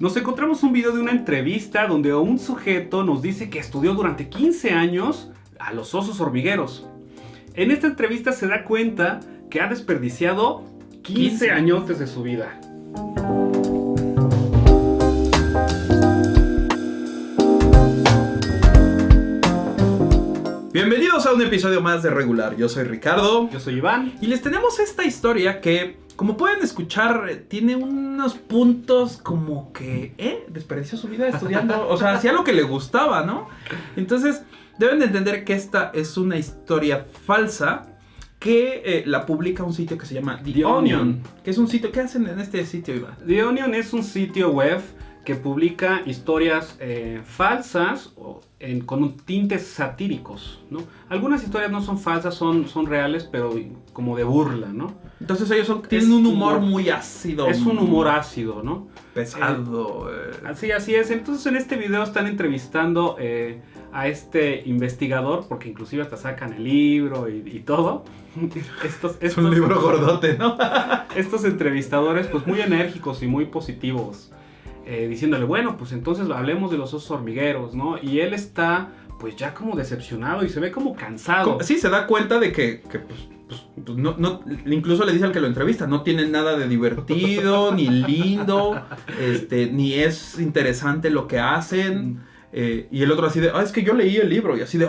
nos encontramos un video de una entrevista donde un sujeto nos dice que estudió durante 15 años a los osos hormigueros. En esta entrevista se da cuenta que ha desperdiciado 15 añotes de su vida. Bienvenidos a un episodio más de Regular. Yo soy Ricardo. Yo soy Iván. Y les tenemos esta historia que, como pueden escuchar, tiene unos puntos como que, desperdició su vida estudiando. O sea, hacía lo que le gustaba, ¿no? Entonces, deben de entender que esta es una historia falsa que la publica un sitio que se llama The Onion. Que es un sitio, ¿qué hacen en este sitio, Iván? The Onion es un sitio web que publica historias falsas con tintes satíricos, ¿no? Algunas historias no son falsas, son reales, pero como de burla, ¿no? Entonces ellos tienen un humor muy ácido. Es un humor ácido, ¿no? Pesado. Así es. Entonces en este video están entrevistando a este investigador, porque inclusive hasta sacan el libro y todo. Es un libro gordote, ¿no? Estos entrevistadores pues muy enérgicos y muy positivos. Diciéndole, bueno, pues entonces hablemos de los osos hormigueros, ¿no? Y él está, pues ya como decepcionado y se ve como cansado. Sí, se da cuenta de que no, incluso le dice al que lo entrevista, no tiene nada de divertido, ni lindo, ni es interesante lo que hacen. Y el otro así de, es que yo leí el libro, y así de,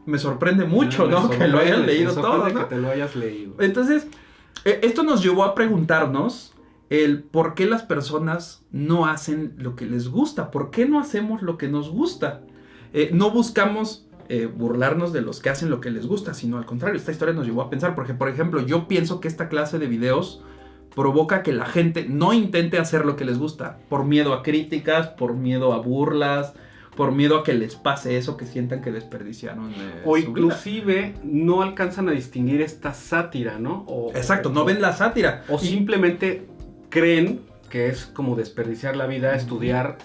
me sorprende mucho, ¿no? Que lo hayan leído todo, ¿no? Que te lo hayas leído. Entonces, esto nos llevó a preguntarnos el por qué las personas no hacen lo que les gusta. ¿Por qué no hacemos lo que nos gusta? No buscamos burlarnos de los que hacen lo que les gusta, sino al contrario, esta historia nos llevó a pensar, porque por ejemplo, yo pienso que esta clase de videos provoca que la gente no intente hacer lo que les gusta, por miedo a críticas, por miedo a burlas, por miedo a que les pase eso, que sientan que desperdiciaron o inclusive no alcanzan a distinguir esta sátira, ¿no? Exacto, no ven la sátira. O simplemente creen que es como desperdiciar la vida estudiar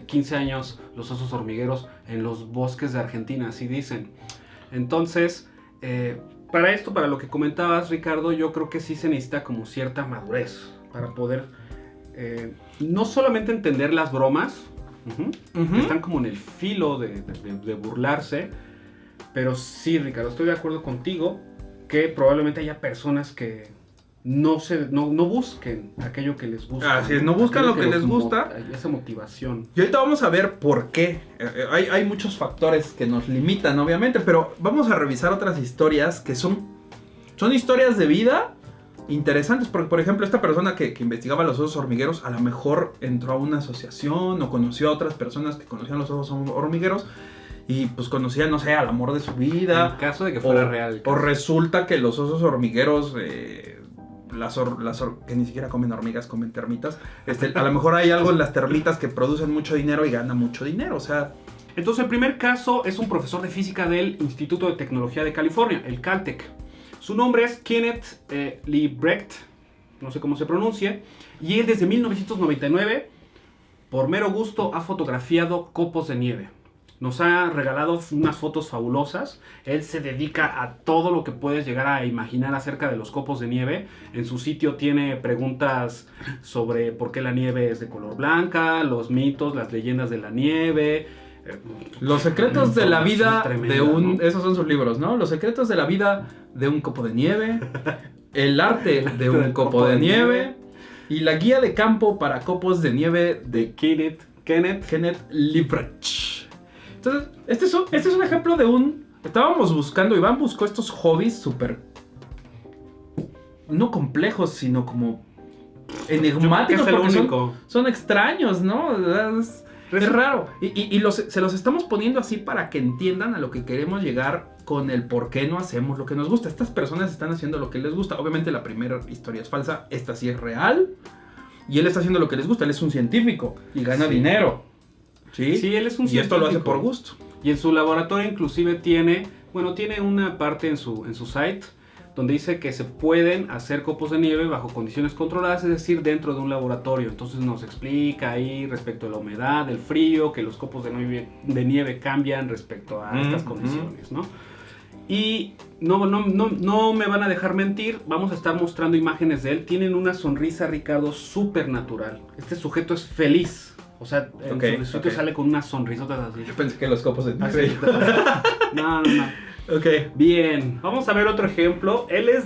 15 años los osos hormigueros en los bosques de Argentina, así dicen. Entonces, para lo que comentabas, Ricardo, yo creo que sí se necesita como cierta madurez para poder no solamente entender las bromas, que están como en el filo de burlarse, pero sí, Ricardo, estoy de acuerdo contigo que probablemente haya personas que no busquen aquello que les gusta. Así es, no buscan lo que les gusta. Esa motivación. Y ahorita vamos a ver por qué. Hay muchos factores que nos limitan, obviamente, pero vamos a revisar otras historias que son historias de vida interesantes. Porque, por ejemplo, esta persona que investigaba los osos hormigueros, a lo mejor entró a una asociación o conoció a otras personas que conocían los osos hormigueros. Y pues conocía, no sé, al amor de su vida. En caso de que fuera real. O resulta que los osos hormigueros, que ni siquiera comen hormigas, comen termitas. A lo mejor hay algo en las termitas que producen mucho dinero y ganan mucho dinero, o sea. Entonces el primer caso es un profesor de física del Instituto de Tecnología de California, el Caltech. Su nombre es Kenneth Liebrecht, no sé cómo se pronuncia. Y él desde 1999, por mero gusto, ha fotografiado copos de nieve. Nos ha regalado unas fotos fabulosas. Él se dedica a todo lo que puedes llegar a imaginar acerca de los copos de nieve. En su sitio tiene preguntas sobre por qué la nieve es de color blanca, los mitos, las leyendas de la nieve. Los secretos de la vida de un... ¿no? Esos son sus libros, ¿no? Los secretos de la vida de un copo de nieve. El arte de un copo de nieve. Y la guía de campo para copos de nieve de Kenneth Liebrecht. Entonces, este es un ejemplo de estábamos buscando, Iván buscó estos hobbies súper, no complejos, sino como enigmáticos, porque son extraños, ¿no? Es raro. Y se los estamos poniendo así para que entiendan a lo que queremos llegar con el por qué no hacemos lo que nos gusta. Estas personas están haciendo lo que les gusta. Obviamente la primera historia es falsa, esta sí es real. Y él está haciendo lo que les gusta, él es un científico y gana dinero. Sí, él es un científico. Y esto lo hace por gusto. Y en su laboratorio inclusive tiene una parte en su site donde dice que se pueden hacer copos de nieve bajo condiciones controladas, es decir, dentro de un laboratorio. Entonces nos explica ahí respecto a la humedad, el frío, que los copos de nieve cambian respecto a estas condiciones, ¿no? Y no me van a dejar mentir, vamos a estar mostrando imágenes de él. Tienen una sonrisa, Ricardo, súper natural. Este sujeto es feliz. O sea, en su sitio sale con unas sonrisotas así. Yo pensé que los copos de así. No. Ok. Bien, vamos a ver otro ejemplo. Él es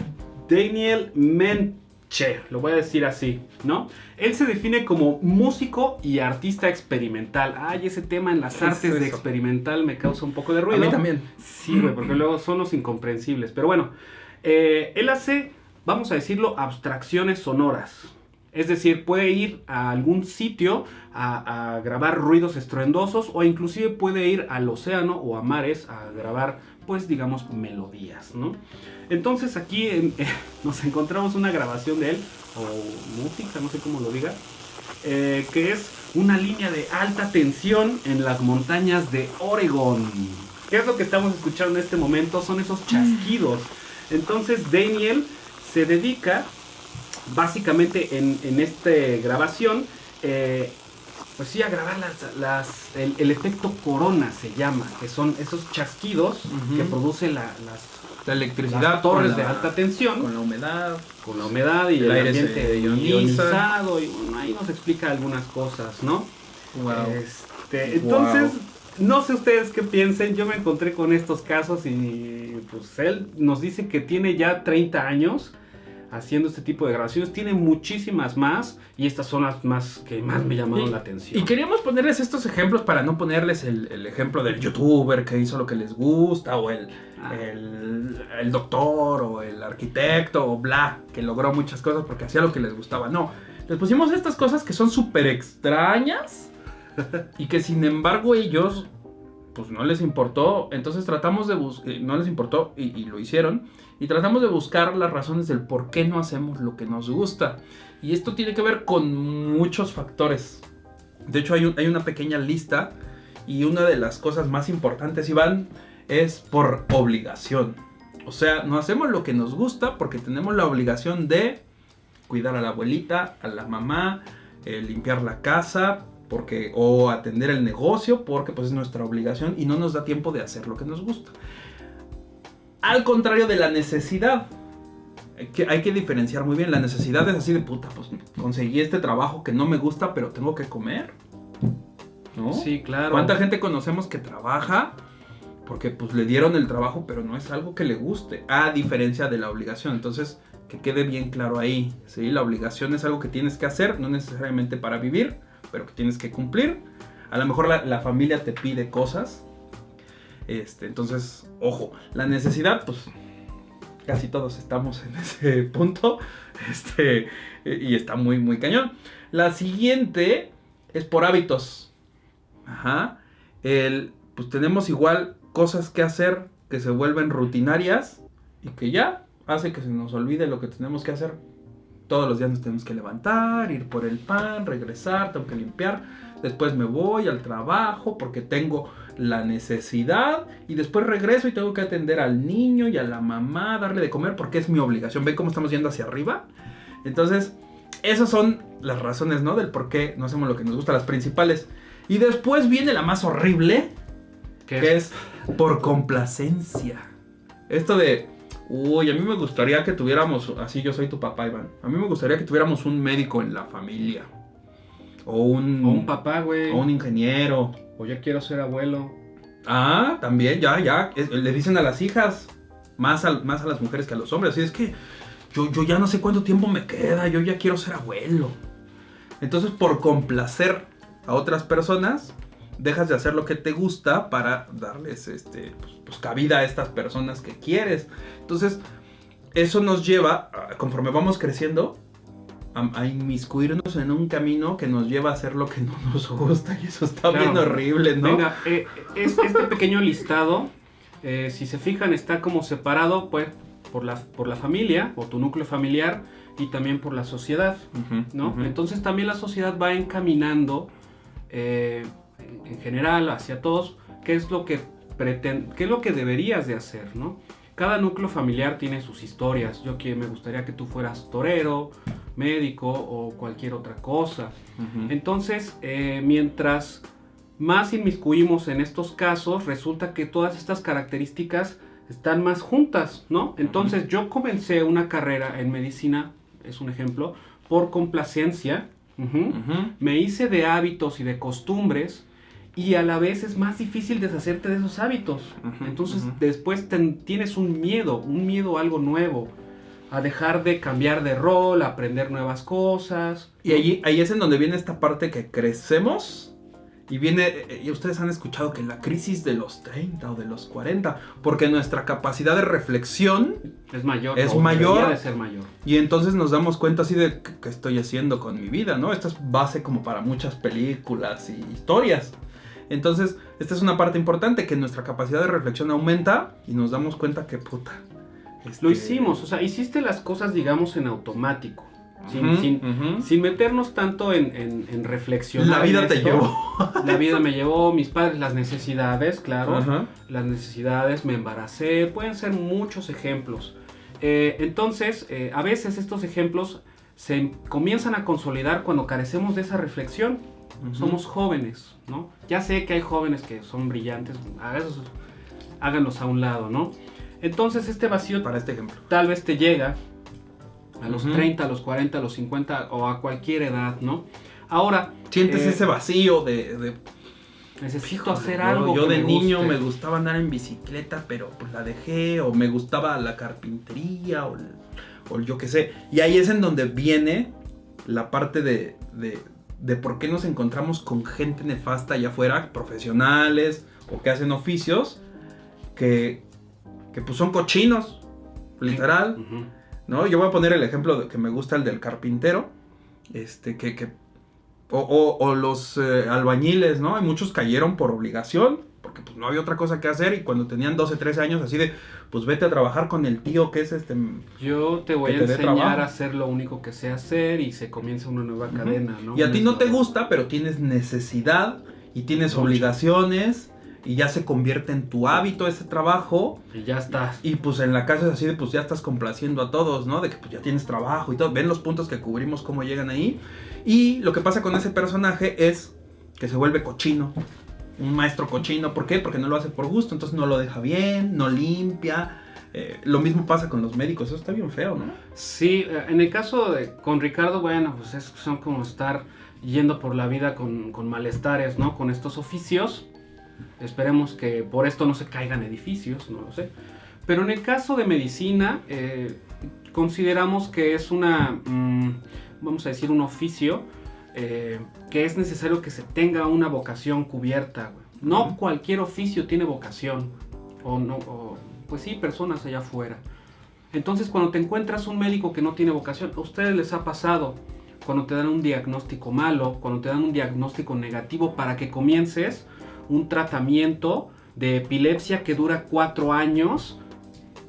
Daniel Menche, lo voy a decir así, ¿no? Él se define como músico y artista experimental. Ay, ese tema en las artes de experimental me causa un poco de ruido. A mí también. Sí, güey, porque luego son los incomprensibles. Pero bueno, él hace, vamos a decirlo, abstracciones sonoras. Es decir, puede ir a algún sitio a grabar ruidos estruendosos o inclusive puede ir al océano o a mares a grabar, pues digamos, melodías, ¿no? Entonces aquí nos encontramos una grabación de él, o música, no sé cómo lo diga, que es una línea de alta tensión en las montañas de Oregón. ¿Qué es lo que estamos escuchando en este momento? Son esos chasquidos. Entonces Daniel se dedica básicamente en esta grabación, pues sí, a grabar el efecto corona se llama, que son esos chasquidos que produce la electricidad, las torres de alta tensión. Con la humedad Y el aire ambiente ionizado. Y bueno, ahí nos explica algunas cosas, ¿no? Wow. Entonces, no sé ustedes qué piensen. Yo me encontré con estos casos y pues él nos dice que tiene ya 30 años haciendo este tipo de grabaciones. Tiene muchísimas más y estas son las más que más me llamaron la atención. Y queríamos ponerles estos ejemplos para no ponerles el ejemplo del youtuber que hizo lo que les gusta, o el doctor, o el arquitecto, o bla, que logró muchas cosas porque hacía lo que les gustaba. No, les pusimos estas cosas que son súper extrañas y que sin embargo ellos pues no les importó. Entonces tratamos de no les importó y lo hicieron. Y tratamos de buscar las razones del por qué no hacemos lo que nos gusta. Y esto tiene que ver con muchos factores. De hecho hay una pequeña lista. Y una de las cosas más importantes, Iván, es por obligación. O sea, no hacemos lo que nos gusta porque tenemos la obligación de cuidar a la abuelita, a la mamá, limpiar la casa, o atender el negocio, porque pues es nuestra obligación y no nos da tiempo de hacer lo que nos gusta. Al contrario de la necesidad, hay que diferenciar muy bien. La necesidad es así de puta, pues conseguí este trabajo que no me gusta, pero tengo que comer, ¿no? Sí, claro. ¿Cuánta gente conocemos que trabaja porque pues le dieron el trabajo, pero no es algo que le guste? A diferencia de la obligación. Entonces, que quede bien claro ahí, ¿sí? La obligación es algo que tienes que hacer, no necesariamente para vivir, pero que tienes que cumplir. A lo mejor la familia te pide cosas. Entonces, ojo, la necesidad, pues casi todos estamos en ese punto. Y está muy, muy cañón. La siguiente es por hábitos. Ajá. Pues tenemos igual cosas que hacer que se vuelven rutinarias y que ya hace que se nos olvide lo que tenemos que hacer. Todos los días nos tenemos que levantar, ir por el pan, regresar, tengo que limpiar. Después me voy al trabajo porque tengo la necesidad. Y después regreso y tengo que atender al niño y a la mamá, darle de comer porque es mi obligación. ¿Ven cómo estamos yendo hacia arriba? Entonces, esas son las razones, ¿no? Del por qué no hacemos lo que nos gusta, las principales. Y después viene la más horrible, que es por complacencia. Esto de... Uy, a mí me gustaría que tuviéramos, así yo soy tu papá, Iván. A mí me gustaría que tuviéramos un médico en la familia. O un papá, güey. O un ingeniero. O yo quiero ser abuelo. Ah, también, ya. Le dicen a las hijas, más a las mujeres que a los hombres. Así es que yo ya no sé cuánto tiempo me queda, yo ya quiero ser abuelo. Entonces, por complacer a otras personas, dejas de hacer lo que te gusta para darles pues cabida a estas personas que quieres. Entonces, eso nos lleva, conforme vamos creciendo, a inmiscuirnos en un camino que nos lleva a hacer lo que no nos gusta. Y eso está bien horrible, ¿no? Venga, este pequeño listado, si se fijan, está como separado pues, por la familia, o tu núcleo familiar, y también por la sociedad, ¿no? Entonces también la sociedad va encaminando en general hacia todos qué es lo que qué es lo que deberías de hacer, ¿no? Cada núcleo familiar tiene sus historias. Me gustaría que tú fueras torero, médico o cualquier otra cosa. Entonces, mientras más inmiscuimos en estos casos, resulta que todas estas características están más juntas, ¿no? Entonces yo comencé una carrera en medicina, es un ejemplo, por complacencia. Me hice de hábitos y de costumbres y a la vez es más difícil deshacerte de esos hábitos. Entonces después tienes un miedo a algo nuevo, a dejar de cambiar de rol, a aprender nuevas cosas. Y ahí es en donde viene esta parte que crecemos. Y y ustedes han escuchado que la crisis de los 30 o de los 40, porque nuestra capacidad de reflexión es mayor. Debería de ser mayor. Y entonces nos damos cuenta así de qué estoy haciendo con mi vida, ¿no? Esto es base como para muchas películas y historias. Entonces, esta es una parte importante, que nuestra capacidad de reflexión aumenta y nos damos cuenta que Lo hicimos, o sea, hiciste las cosas, digamos, en automático. Sin meternos tanto en reflexionar. La vida te llevó. La vida me llevó, mis padres, las necesidades, claro. Las necesidades, me embaracé, pueden ser muchos ejemplos. Entonces, a veces estos ejemplos se comienzan a consolidar cuando carecemos de esa reflexión. Somos jóvenes, ¿no? Ya sé que hay jóvenes que son brillantes, háganlos a un lado, ¿no? Entonces este vacío, para este ejemplo, tal vez te llega a los 30, a los 40, a los 50 o a cualquier edad, ¿no? Ahora... sientes ese vacío de necesito hacer algo. Yo de niño me gustaba andar en bicicleta, pero pues la dejé, o me gustaba la carpintería, o yo qué sé. Y ahí es en donde viene la parte de por qué nos encontramos con gente nefasta allá afuera, profesionales o que hacen oficios, que pues son cochinos, literal. ¿No? Yo voy a poner el ejemplo que me gusta, el del carpintero, o los albañiles, ¿no? Hay muchos cayeron por obligación, porque pues no había otra cosa que hacer, y cuando tenían 12, 13 años, así de, pues vete a trabajar con el tío que es yo te voy a enseñar a hacer lo único que sé hacer, y se comienza una nueva cadena, ¿no? Y a ti no te gusta, pero tienes necesidad, y tienes obligaciones, y ya se convierte en tu hábito ese trabajo. Y ya estás. Y pues en la casa es así de, pues ya estás complaciendo a todos, ¿no? De que pues ya tienes trabajo y todo. Ven los puntos que cubrimos, cómo llegan ahí. Y lo que pasa con ese personaje es que se vuelve cochino. Un maestro cochino. ¿Por qué? Porque no lo hace por gusto. Entonces no lo deja bien, no limpia. Lo mismo pasa con los médicos. Eso está bien feo, ¿no? Sí, en el caso con Ricardo, bueno, pues son como estar yendo por la vida con malestares, ¿no? Con estos oficios. Esperemos que por esto no se caigan edificios, no lo sé. Pero en el caso de medicina, consideramos que es vamos a decir, un oficio que es necesario que se tenga una vocación cubierta. No cualquier oficio tiene vocación. Pues sí, personas allá afuera. Entonces, cuando te encuentras un médico que no tiene vocación, a ustedes les ha pasado, cuando te dan un diagnóstico malo, cuando te dan un diagnóstico negativo para que comiences un tratamiento de epilepsia que dura 4 años,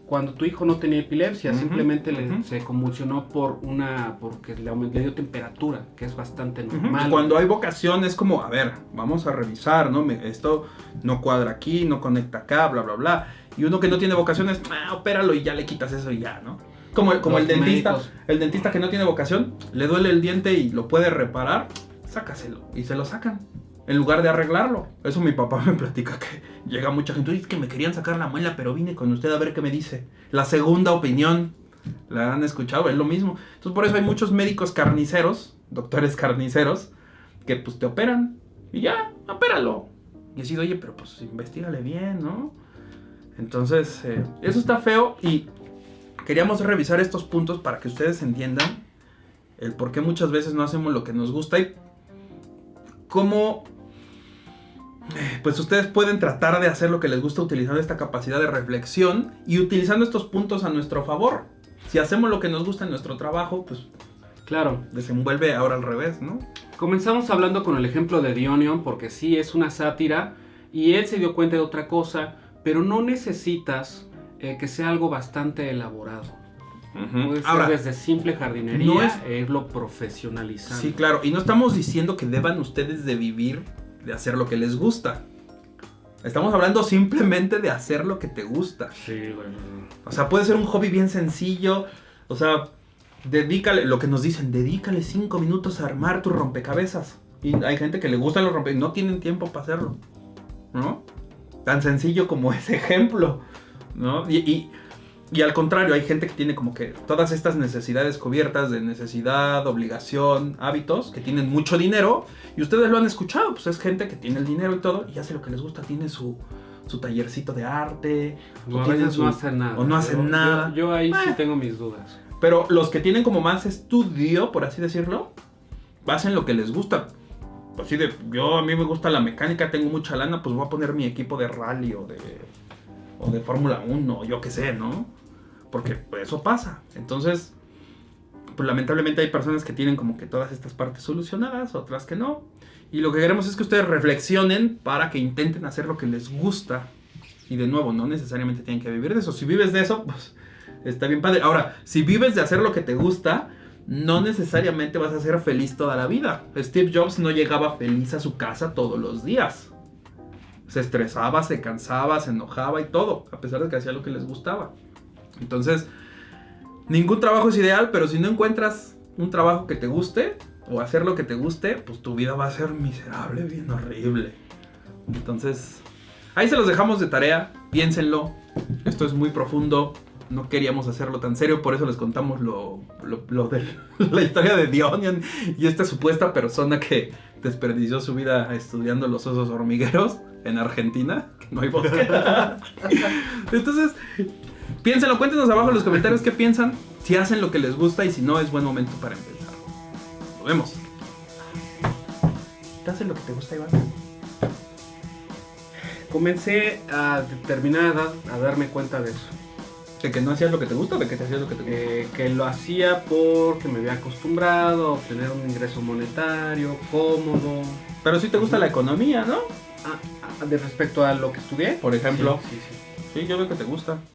cuando tu hijo no tenía epilepsia, simplemente se convulsionó porque le dio temperatura, que es bastante normal. Y cuando hay vocación es como, a ver, vamos a revisar, ¿no? Esto no cuadra aquí, no conecta acá, bla, bla, bla. Y uno que no tiene vocación es, opéralo y ya le quitas eso y ya, ¿no? Como el dentista, médicos. El dentista que no tiene vocación, le duele el diente y lo puede reparar, sácaselo y se lo sacan. En lugar de arreglarlo. Eso mi papá me platica, que llega mucha gente. Dice que me querían sacar la muela, pero vine con usted a ver qué me dice. La segunda opinión. ¿La han escuchado? Es lo mismo. Entonces por eso hay muchos médicos carniceros, doctores carniceros, que pues te operan. Y ya, opéralo. Y así, oye, pero pues investígale bien, ¿no? Entonces, eso está feo. Y queríamos revisar estos puntos para que ustedes entiendan el por qué muchas veces no hacemos lo que nos gusta y cómo pues ustedes pueden tratar de hacer lo que les gusta utilizando esta capacidad de reflexión y utilizando estos puntos a nuestro favor. Si hacemos lo que nos gusta en nuestro trabajo, pues claro, desenvuelve ahora al revés, ¿no? Comenzamos hablando con el ejemplo de The Onion, porque sí es una sátira y él se dio cuenta de otra cosa, pero no necesitas que sea algo bastante elaborado. Puede ser ahora, desde simple jardinería, no irlo profesionalizando. Sí, claro, y no estamos diciendo que deban ustedes de vivir de hacer lo que les gusta. Estamos hablando simplemente de hacer lo que te gusta. Sí, bueno. O sea, puede ser un hobby bien sencillo. O sea, dedícale, lo que nos dicen, dedícale 5 minutos a armar tu rompecabezas. Y hay gente que le gustan los rompecabezas, no tienen tiempo para hacerlo, ¿no? Tan sencillo como ese ejemplo. ¿no? Y al contrario, hay gente que tiene como que todas estas necesidades cubiertas de necesidad, obligación, hábitos, que tienen mucho dinero, y ustedes lo han escuchado, pues es gente que tiene el dinero y todo, y hace lo que les gusta, tiene su tallercito de arte, o a veces no hacen nada. O no hacen nada. Yo ahí sí tengo mis dudas. Pero los que tienen como más estudio, por así decirlo, hacen lo que les gusta. Así de, a mí me gusta la mecánica, tengo mucha lana, pues voy a poner mi equipo de rally o de Fórmula 1, yo qué sé, ¿no? Porque pues, eso pasa. Entonces, pues lamentablemente hay personas que tienen como que todas estas partes solucionadas, otras que no. Y lo que queremos es que ustedes reflexionen para que intenten hacer lo que les gusta. Y de nuevo, no necesariamente tienen que vivir de eso. Si vives de eso, pues está bien padre. Ahora, si vives de hacer lo que te gusta, no necesariamente vas a ser feliz toda la vida. Steve Jobs no llegaba feliz a su casa todos los días. Se estresaba, se cansaba, se enojaba y todo, a pesar de que hacía lo que les gustaba. Entonces, ningún trabajo es ideal, pero si no encuentras un trabajo que te guste o hacer lo que te guste, pues tu vida va a ser miserable, bien horrible. Entonces, ahí se los dejamos de tarea, piénsenlo. Esto es muy profundo, no queríamos hacerlo tan serio, por eso les contamos lo de la historia de The Onion y esta supuesta persona que desperdició su vida estudiando los osos hormigueros en Argentina, que no hay bosque. Entonces, piénsenlo, cuéntenos abajo en los comentarios qué piensan, si hacen lo que les gusta y si no es buen momento para empezar. Nos vemos. ¿Te hacen lo que te gusta, Iván? Comencé a determinada edad a darme cuenta de eso. ¿De que no hacías lo que te gusta o de que te hacías lo que te gusta? Que lo hacía porque me había acostumbrado a obtener un ingreso monetario, cómodo. Pero sí te gusta la economía, ¿no? De respecto a lo que estudié. Por ejemplo. Sí. Sí, yo veo que te gusta.